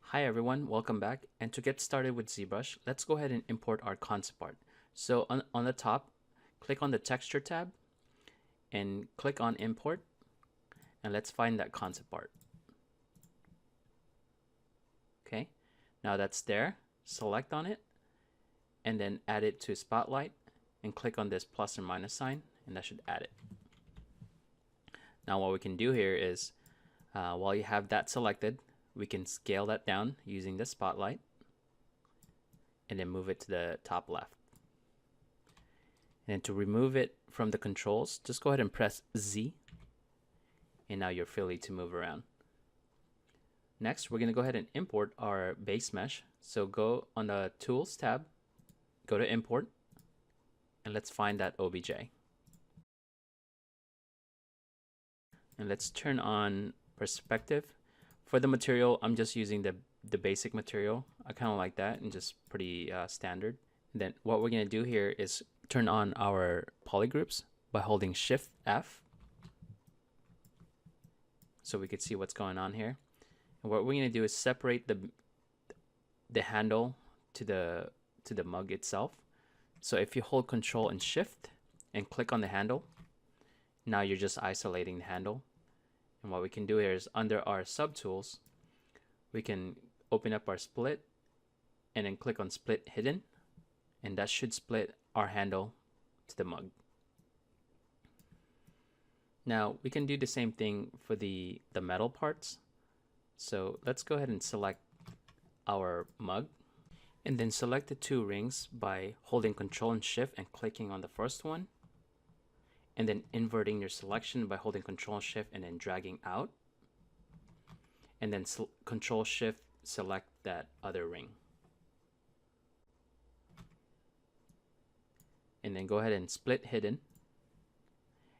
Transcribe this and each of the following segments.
Hi everyone, welcome back. And to get started with ZBrush, let's go ahead and import our concept art. So on the top, click on the texture tab and click on import, and let's find that concept art. Okay, now that's there, select on it and then add it to Spotlight and click on this plus or minus sign and that should add it. Now what we can do here is while you have that selected, we can scale that down using the Spotlight and then move it to the top left. And to remove it from the controls, just go ahead and press Z, and now you're free to move around. Next, we're going to go ahead and import our base mesh. So go on the Tools tab, go to Import, and let's find that OBJ. And let's turn on Perspective. For the material, I'm just using the basic material. I kind of like that and just pretty standard. And then what we're going to do here is turn on our polygroups by holding Shift F so we could see what's going on here. And what we're going to do is separate the handle to the mug itself. So if you hold Control and Shift and click on the handle, now you're just isolating the handle. And what we can do here is under our subtools, we can open up our split and then click on Split Hidden, and that should split our handle to the mug. Now we can do the same thing for the metal parts. So let's go ahead and select our mug and then select the two rings by holding Control and Shift and clicking on the first one, and then inverting your selection by holding Control Shift and then dragging out, and then Control Shift select that other ring, and then go ahead and split hidden,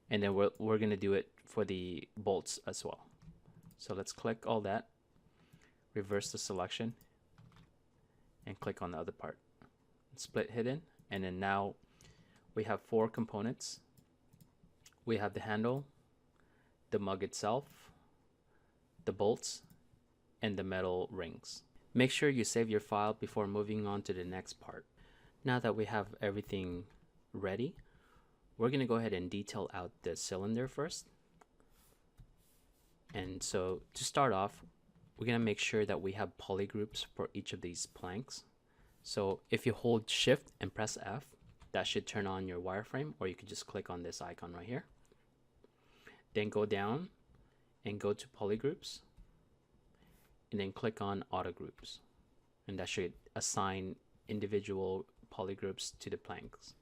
and then we're going to do it for the bolts as well. So let's click all that, reverse the selection, and click on the other part, split hidden, and then now we have four components. We have the handle, the mug itself, the bolts, and the metal rings. Make sure you save your file before moving on to the next part. Now that we have everything ready, we're going to go ahead and detail out the cylinder first. And so to start off, we're going to make sure that we have polygroups for each of these planks. So if you hold Shift and press F, that should turn on your wireframe, or you could just click on this icon right here. Then go down and go to polygroups and then click on auto groups, and that should assign individual polygroups to the planks.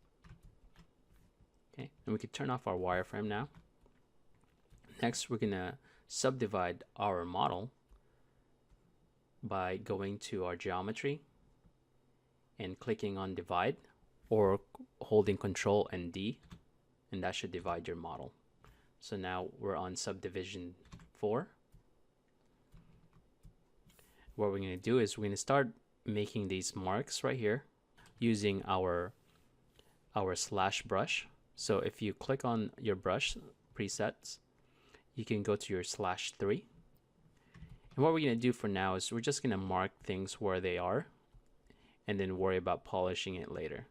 Okay, and we can turn off our wireframe now. Next, we're gonna subdivide our model by going to our geometry and clicking on divide, or holding Control and D, and that should divide your model. So now we're on subdivision 4. What we're going to do is we're going to start making these marks right here using our slash brush. So if you click on your brush presets, you can go to your /3. And what we're going to do for now is we're just going to mark things where they are and then worry about polishing it later.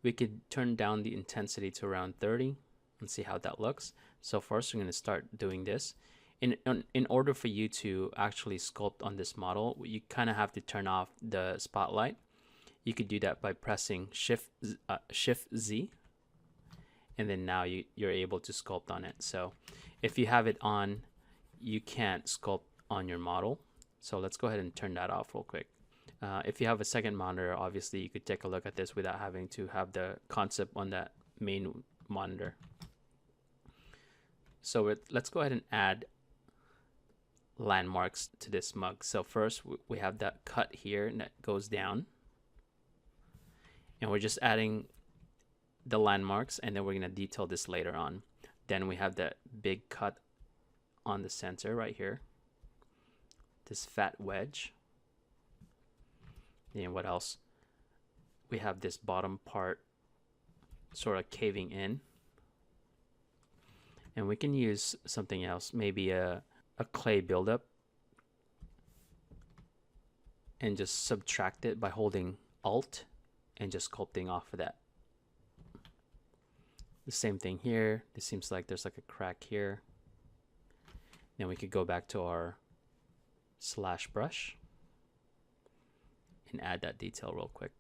We could turn down the intensity to around 30 and see how that looks. So first we're going to start doing this. In order for you to actually sculpt on this model, you kind of have to turn off the spotlight. You could do that by pressing Shift Z, and then now you're able to sculpt on it. So if you have it on, you can't sculpt on your model. So let's go ahead and turn that off real quick. If you have a second monitor, obviously you could take a look at this without having to have the concept on that main monitor. So let's go ahead and add landmarks to this mug. So first we have that cut here that goes down, and we're just adding the landmarks, and then we're going to detail this later on. Then we have that big cut on the center right here, this fat wedge. And what else? We have this bottom part sort of caving in, and we can use something else, maybe a clay buildup and just subtract it by holding Alt and just sculpting off of that. The same thing here. This seems like there's like a crack here. Then we could go back to our slash brush and add that detail real quick.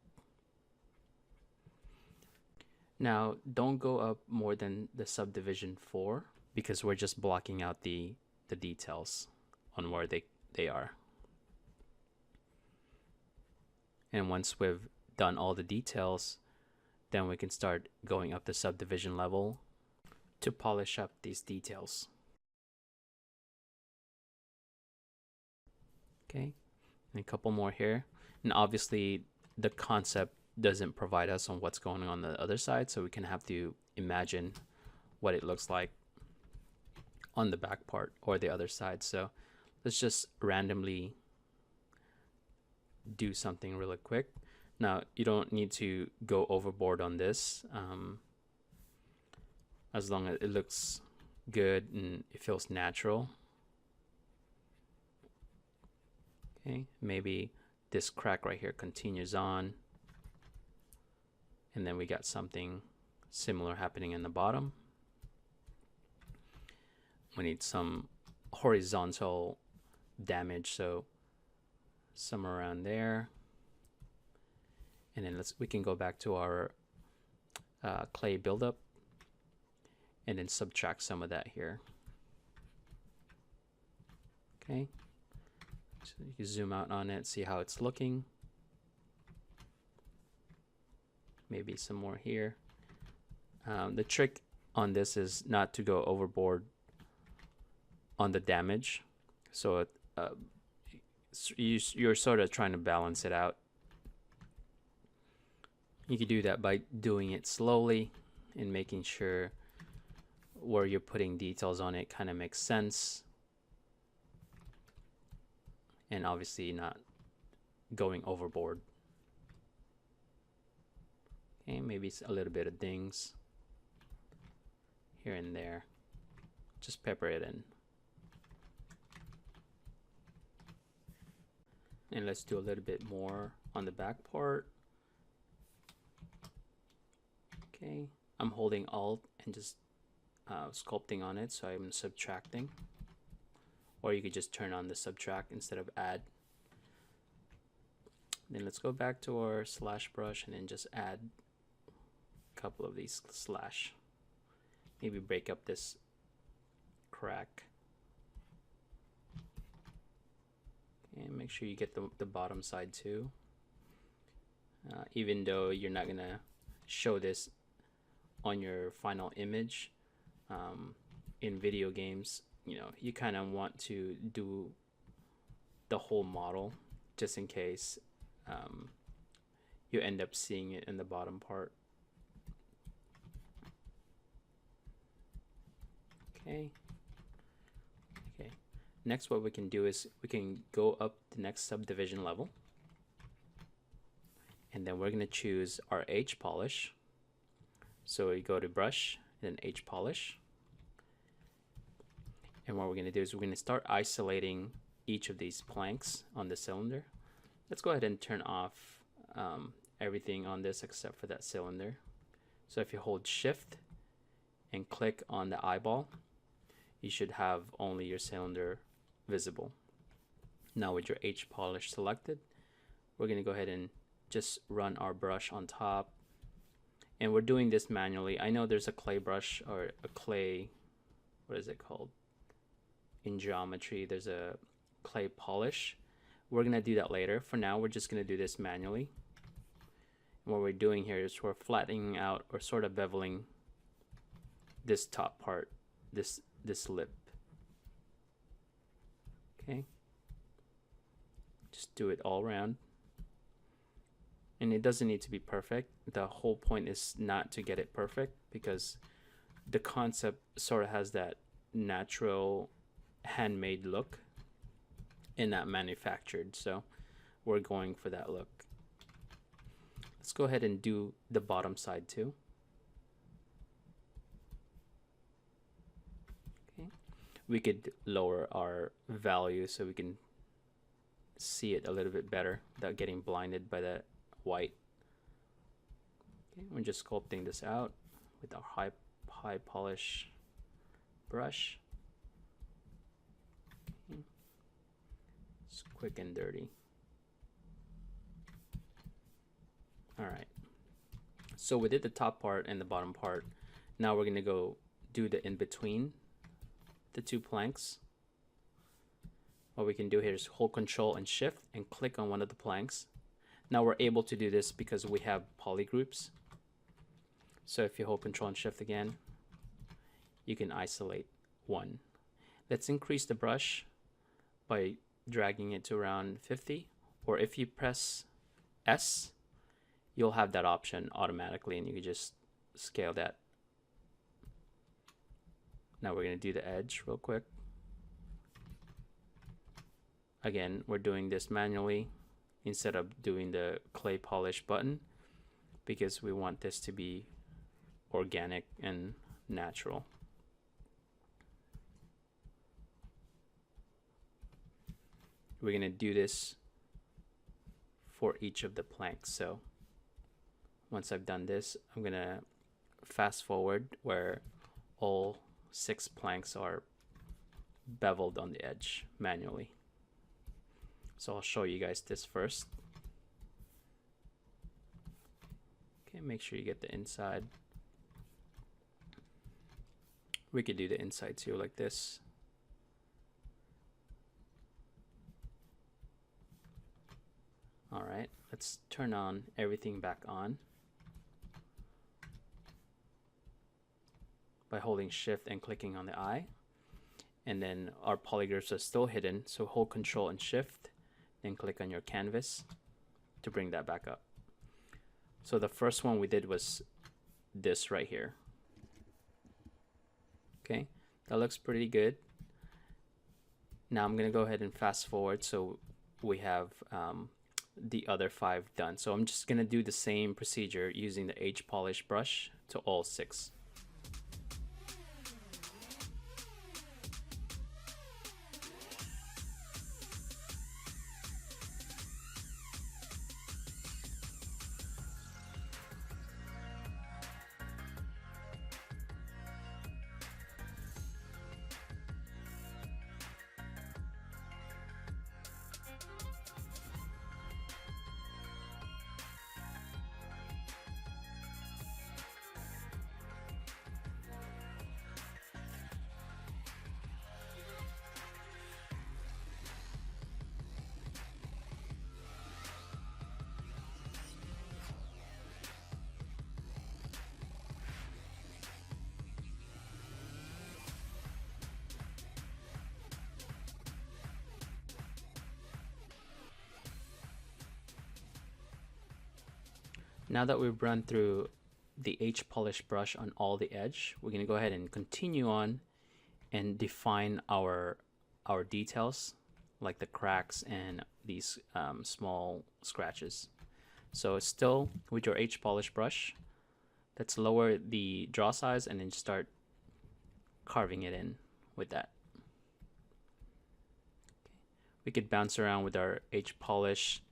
Now, don't go up more than the subdivision 4 because we're just blocking out the details on where they are. And once we've done all the details, then we can start going up the subdivision level to polish up these details. Okay, and a couple more here. And obviously the concept doesn't provide us on what's going on the other side, so we can have to imagine what it looks like on the back part or the other side. So let's just randomly do something really quick. Now, you don't need to go overboard on this, as long as it looks good and it feels natural. Okay, maybe this crack right here continues on, and then we got something similar happening in the bottom. We need some horizontal damage, so somewhere around there. And then we can go back to our clay buildup and then subtract some of that here. Okay, so you can zoom out on it, see how it's looking. Maybe some more here. The trick on this is not to go overboard on the damage, so you're sort of trying to balance it out. You can do that by doing it slowly and making sure where you're putting details on it kind of makes sense, and obviously not going overboard. Okay, maybe a little bit of dings here and there. Just pepper it in. And let's do a little bit more on the back part. Okay, I'm holding Alt and just sculpting on it, so I'm subtracting. Or you could just turn on the subtract instead of add. Then let's go back to our slash brush and then just add a couple of these slash. Maybe break up this crack. And make sure you get the bottom side too. Even though you're not gonna show this on your final image, in video games, you know, you kind of want to do the whole model just in case you end up seeing it in the bottom part. Okay. Okay. Next, what we can do is we can go up the next subdivision level, and then we're going to choose our H polish. So we go to brush, then H polish. And what we're going to do is we're going to start isolating each of these planks on the cylinder. Let's go ahead and turn off everything on this except for that cylinder. So if you hold Shift and click on the eyeball, you should have only your cylinder visible. Now with your H polish selected, we're going to go ahead and just run our brush on top. And we're doing this manually. I know there's a clay brush or a clay, what is it called? In geometry, there's a clay polish. We're gonna do that later. For now, we're just gonna do this manually. And what we're doing here is we're flattening out or sort of beveling this top part, this lip. Okay. Just do it all around. And it doesn't need to be perfect. The whole point is not to get it perfect, because the concept sort of has that natural handmade look and not manufactured. So we're going for that look. Let's go ahead and do the bottom side too. Okay. We could lower our value so we can see it a little bit better without getting blinded by the white. Okay, we're just sculpting this out with our high polish brush. Okay. It's quick and dirty. All right. So we did the top part and the bottom part. Now we're gonna go do the in between the two planks. What we can do here is hold Control and Shift and click on one of the planks. Now we're able to do this because we have polygroups. So if you hold Control and Shift again, you can isolate one. Let's increase the brush by dragging it to around 50, or if you press S, you'll have that option automatically and you can just scale that. Now we're going to do the edge real quick. Again, we're doing this manually instead of doing the clay polish button because we want this to be organic and natural. We're going to do this for each of the planks. So once I've done this, I'm going to fast forward where all 6 planks are beveled on the edge manually. So I'll show you guys this first. Okay, make sure you get the inside. We could do the inside too, like this. All right, let's turn on everything back on by holding Shift and clicking on the eye. And then our polygroups are still hidden, so hold Control and Shift, then click on your canvas to bring that back up. So the first one we did was this right here. Okay, that looks pretty good. Now I'm gonna go ahead and fast forward so we have the other 5 done. So I'm just gonna do the same procedure using the H polish brush to all 6. Now that we've run through the H polish brush on all the edge, we're going to go ahead and continue on and define our details, like the cracks and these small scratches. So still with your H polish brush, let's lower the draw size and then start carving it in with that. We could bounce around with our H polish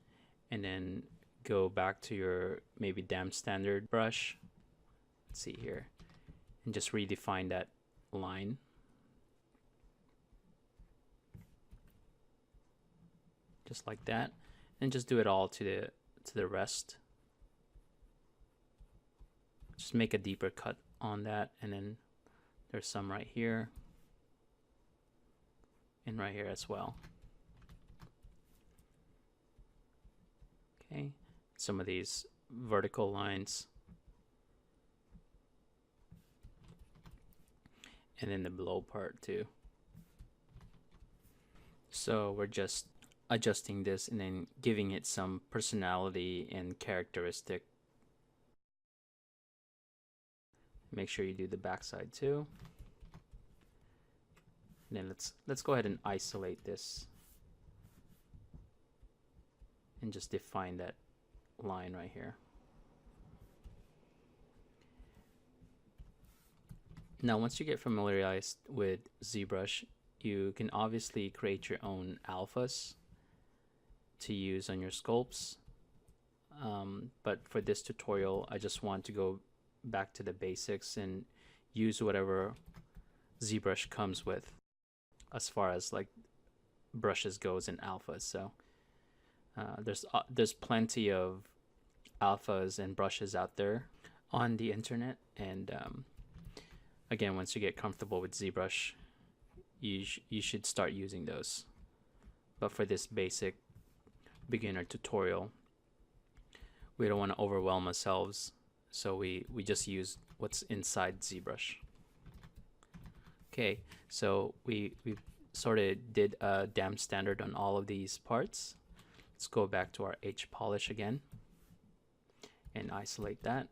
and then go back to your maybe damp standard brush. Let's see here, and just redefine that line. Just like that, and just do it all to the rest. Just make a deeper cut on that, and then there's some right here and right here as well. Okay, some of these vertical lines, and then the below part too. So we're just adjusting this and then giving it some personality and characteristic. Make sure you do the backside too. And then let's go ahead and isolate this and just define that line right here. Now once you get familiarized with ZBrush, you can obviously create your own alphas to use on your sculpts. But for this tutorial, I just want to go back to the basics and use whatever ZBrush comes with as far as like brushes goes in alphas. So there's plenty of alphas and brushes out there on the internet, and again, once you get comfortable with ZBrush, you should start using those. But for this basic beginner tutorial, we don't want to overwhelm ourselves, so we just use what's inside ZBrush. Okay, so we sort of did a damp standard on all of these parts. Let's go back to our H polish again and isolate that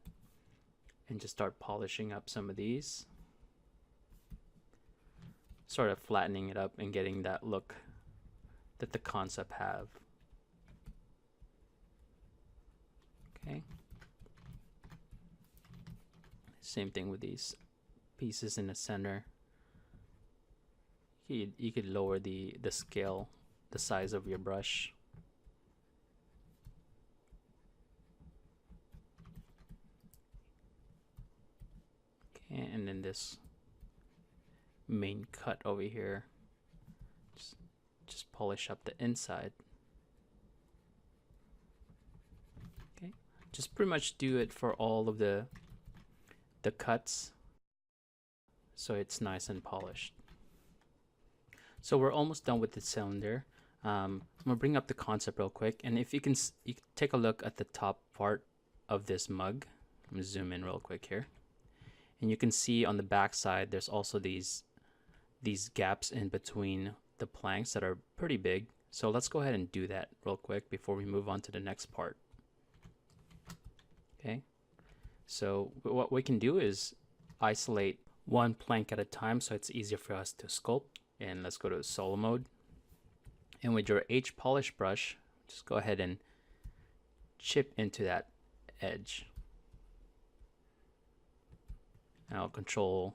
and just start polishing up some of these, sort of flattening it up and getting that look that the concept have. Okay, same thing with these pieces in the center. You could lower the scale, the size of your brush. Okay, and then this main cut over here, just polish up the inside. Okay, just pretty much do it for all of the cuts so it's nice and polished. So we're almost done with the cylinder. I'm gonna bring up the concept real quick, and if you can take a look at the top part of this mug. I'm gonna zoom in real quick here, and you can see on the back side there's also these gaps in between the planks that are pretty big. So let's go ahead and do that real quick before we move on to the next part. Okay, so what we can do is isolate one plank at a time so it's easier for us to sculpt. And let's go to solo mode, and with your H polish brush, just go ahead and chip into that edge. And I'll control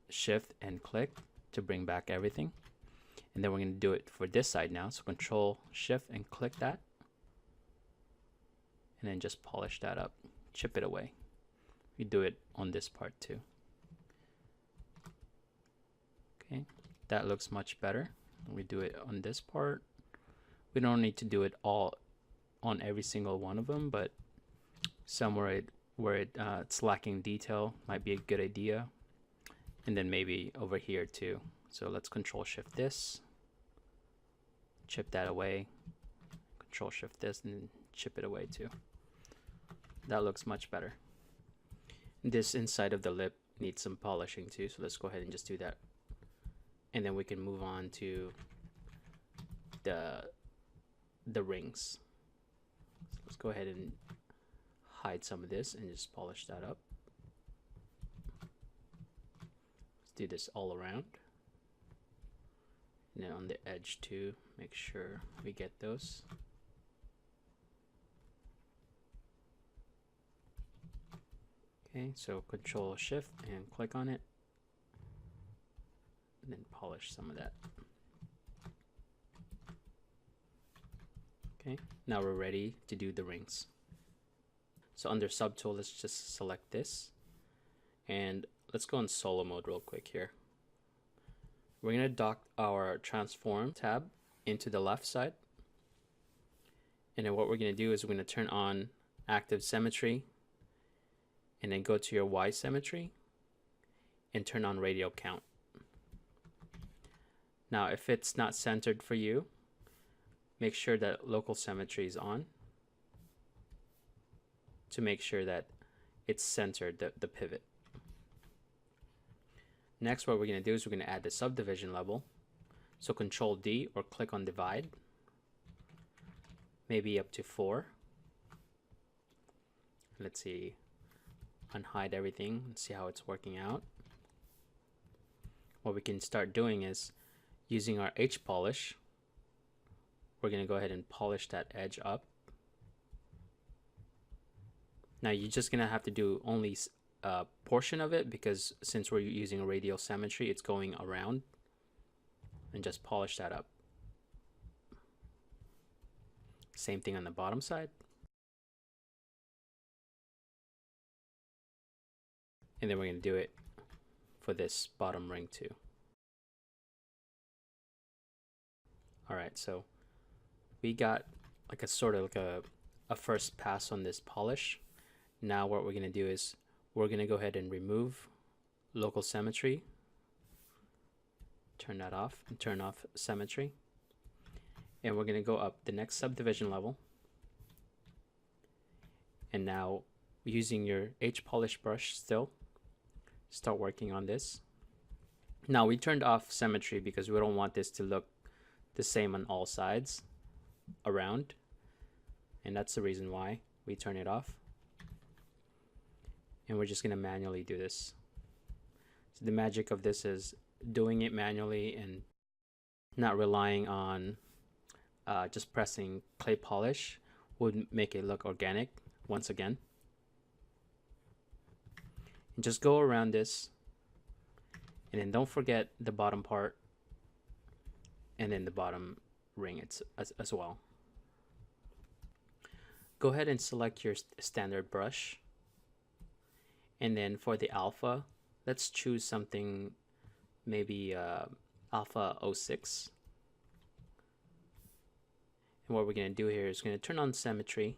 shift and click to bring back everything, and then we're going to do it for this side now. So control shift and click that, and then just polish that up, chip it away. We do it on this part too. Okay, that looks much better. We do it on this part. We don't need to do it all on every single one of them, but somewhere it's lacking detail might be a good idea. And then maybe over here too. So let's control shift this, chip that away, control shift this, and chip it away too. That looks much better. This inside of the lip needs some polishing too, so let's go ahead and just do that. And then we can move on to the rings. So let's go ahead and hide some of this and just polish that up. Let's do this all around. And then on the edge too, make sure we get those. Okay, so control shift and click on it, and then polish some of that. Okay, now we're ready to do the rings. So under subtool, let's just select this, and let's go in solo mode real quick here. We're gonna dock our transform tab into the left side, and then what we're gonna do is we're gonna turn on active symmetry, and then go to your Y symmetry and turn on radial count. Now if it's not centered for you, make sure that local symmetry is on to make sure that it's centered, the pivot. Next, what we're going to do is we're going to add the subdivision level. So control D or click on divide, maybe up to 4. Let's see, unhide everything and see how it's working out. What we can start doing is using our H polish, we're going to go ahead and polish that edge up. Now you're just going to have to do only a portion of it, because since we're using a radial symmetry, it's going around, and just polish that up. Same thing on the bottom side. And then we're going to do it for this bottom ring too. All right, so we got like a sort of like a first pass on this polish. Now what we're going to do is we're going to go ahead and remove local symmetry. Turn that off and turn off symmetry. And we're going to go up the next subdivision level. And now using your H polish brush still, start working on this. Now we turned off symmetry because we don't want this to look the same on all sides around. And that's the reason why we turn it off. And we're just going to manually do this. So the magic of this is doing it manually and not relying on just pressing clay polish would make it look organic once again. And just go around this, and then don't forget the bottom part and then the bottom ring as well. Go ahead and select your standard brush, and then for the alpha, let's choose something maybe alpha 06. And what we're going to do here is going to turn on symmetry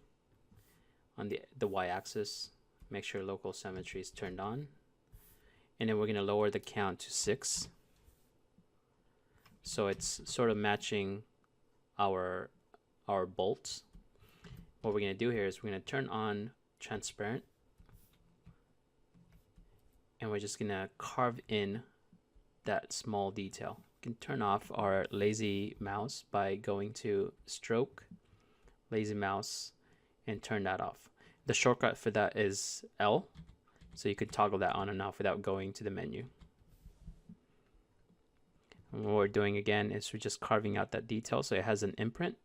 on the y-axis. Make sure local symmetry is turned on. And then we're going to lower the count to 6. So it's sort of matching our bolts. What we're going to do here is we're going to turn on transparent. And we're just going to carve in that small detail. We can turn off our lazy mouse by going to stroke, lazy mouse, and turn that off. The shortcut for that is L, so you could toggle that on and off without going to the menu. And what we're doing again is we're just carving out that detail so it has an imprint.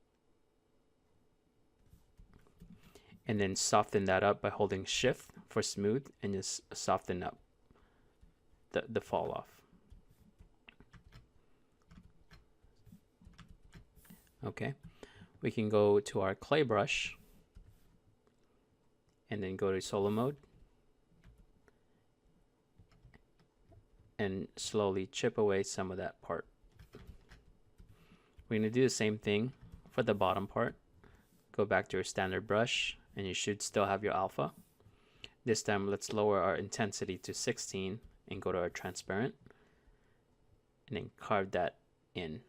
And then soften that up by holding shift for smooth and just soften up the fall off. Okay, we can go to our clay brush and then go to solo mode and slowly chip away some of that part. We're going to do the same thing for the bottom part. Go back to your standard brush and you should still have your alpha. This time let's lower our intensity to 16 and go to our transparent and then carve that in.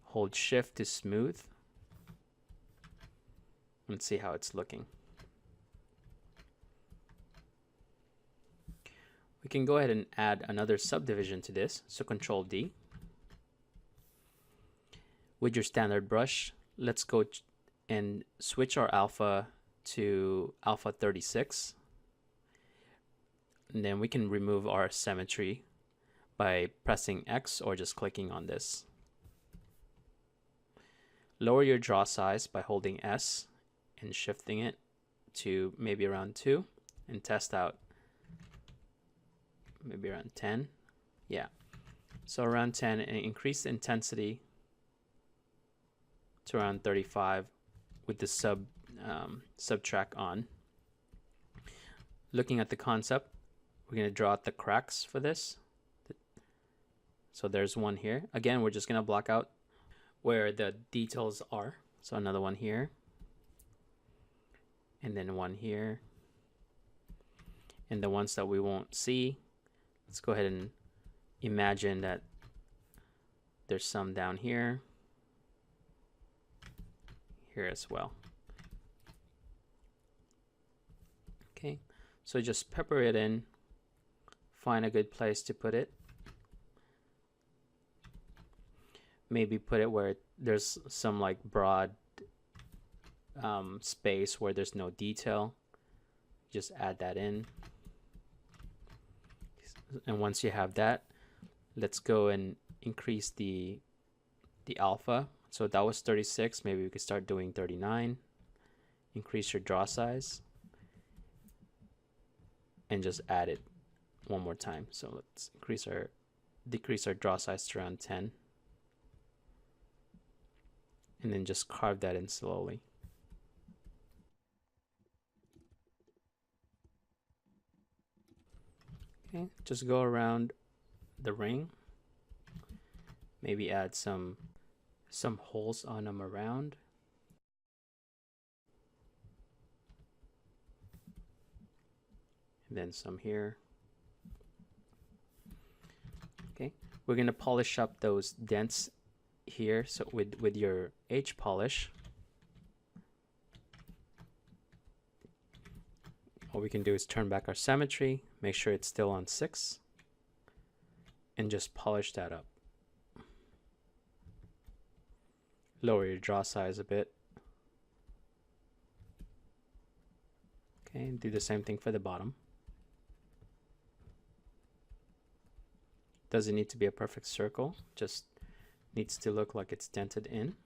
Hold shift to smooth. Let's see how it's looking. We can go ahead and add another subdivision to this. So Control D. With your standard brush, let's go and switch our alpha to alpha 36. And then we can remove our symmetry by pressing X or just clicking on this. Lower your draw size by holding S and shifting it to maybe around 2 and test out maybe around 10. Yeah, so around 10, and increase the intensity to around 35 with the subtract on. Looking at the concept, we're going to draw out the cracks for this. So there's one here. Again, we're just going to block out where the details are. So another one here, and then one here, and the ones that we won't see, let's go ahead and imagine that there's some down here as well. Okay, so just pepper it in, find a good place to put it. Maybe put it where there's some like broad space where there's no detail. Just add that in. And once you have that, let's go and increase the alpha. So that was 36. Maybe we could start doing 39. Increase your draw size and just add it one more time. So let's decrease our draw size to around 10. and then just carve that in slowly. Okay, just go around the ring. Maybe add some holes on them around. And then some here. Okay, we're gonna polish up those dents here. So with your H polish, all we can do is turn back our symmetry, make sure it's still on 6, and just polish that up. Lower your draw size a bit. Okay, and do the same thing for the bottom. Doesn't need to be a perfect circle, just needs to look like it's dented in.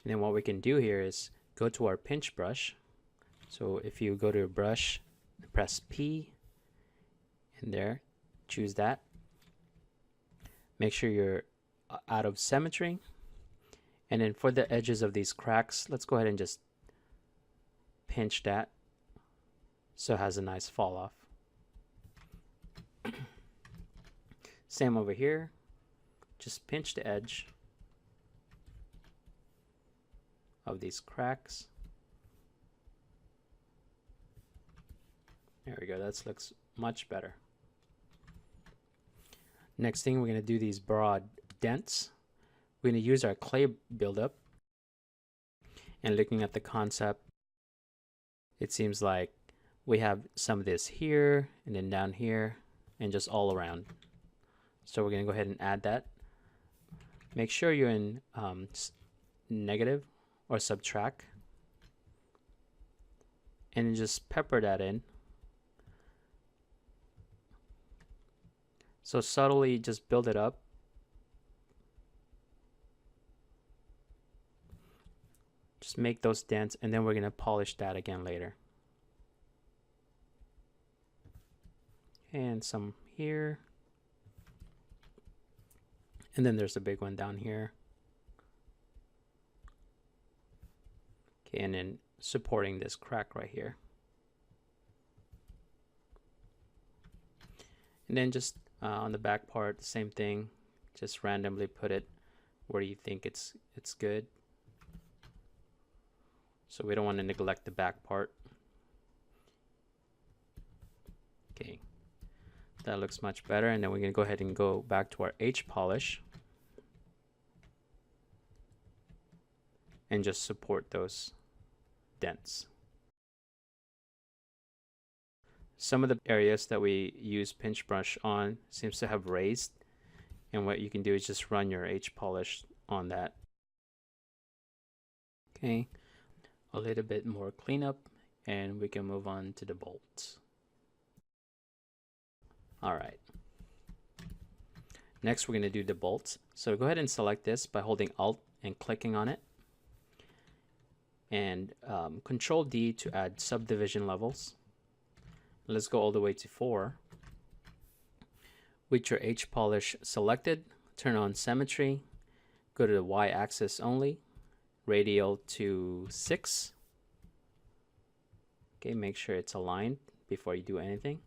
And then what we can do here is go to our pinch brush. So if you go to your brush, press P, and there, choose that. Make sure you're out of symmetry. And then for the edges of these cracks, let's go ahead and just pinch that so it has a nice fall off. Same over here, just pinch the edge of these cracks. There we go, that looks much better. Next thing, we're going to do these broad dents. We're going to use our clay buildup. And looking at the concept, it seems like we have some of this here and then down here and just all around. So we're going to go ahead and add that. Make sure you're in negative or subtract. And just pepper that in. So subtly just build it up. Just make those dents, and then we're going to polish that again later. And some here. And then there's a big one down here. Okay, and then supporting this crack right here. And then just on the back part, same thing. Just randomly put it where you think it's good. So we don't want to neglect the back part. Okay, that looks much better. And then we're going to go ahead and go back to our H polish and just support those dents. Some of the areas that we use pinch brush on seems to have raised, and what you can do is just run your H polish on that. Okay, a little bit more cleanup, and we can move on to the bolts. All right. Next, we're going to do the bolts. So go ahead and select this by holding Alt and clicking on it, and Control D to add subdivision levels. Let's go all the way to 4. With your H polish selected, turn on symmetry, go to the Y-axis only, radial to 6. Okay, make sure it's aligned before you do anything.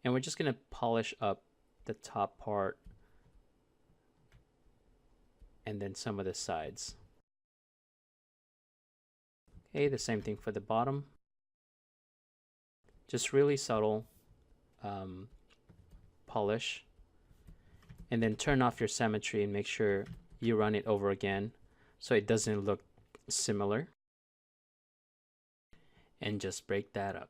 And we're just going to polish up the top part and then some of the sides. Okay, the same thing for the bottom. Just really subtle polish, and then turn off your symmetry and make sure you run it over again so it doesn't look similar, and just break that up.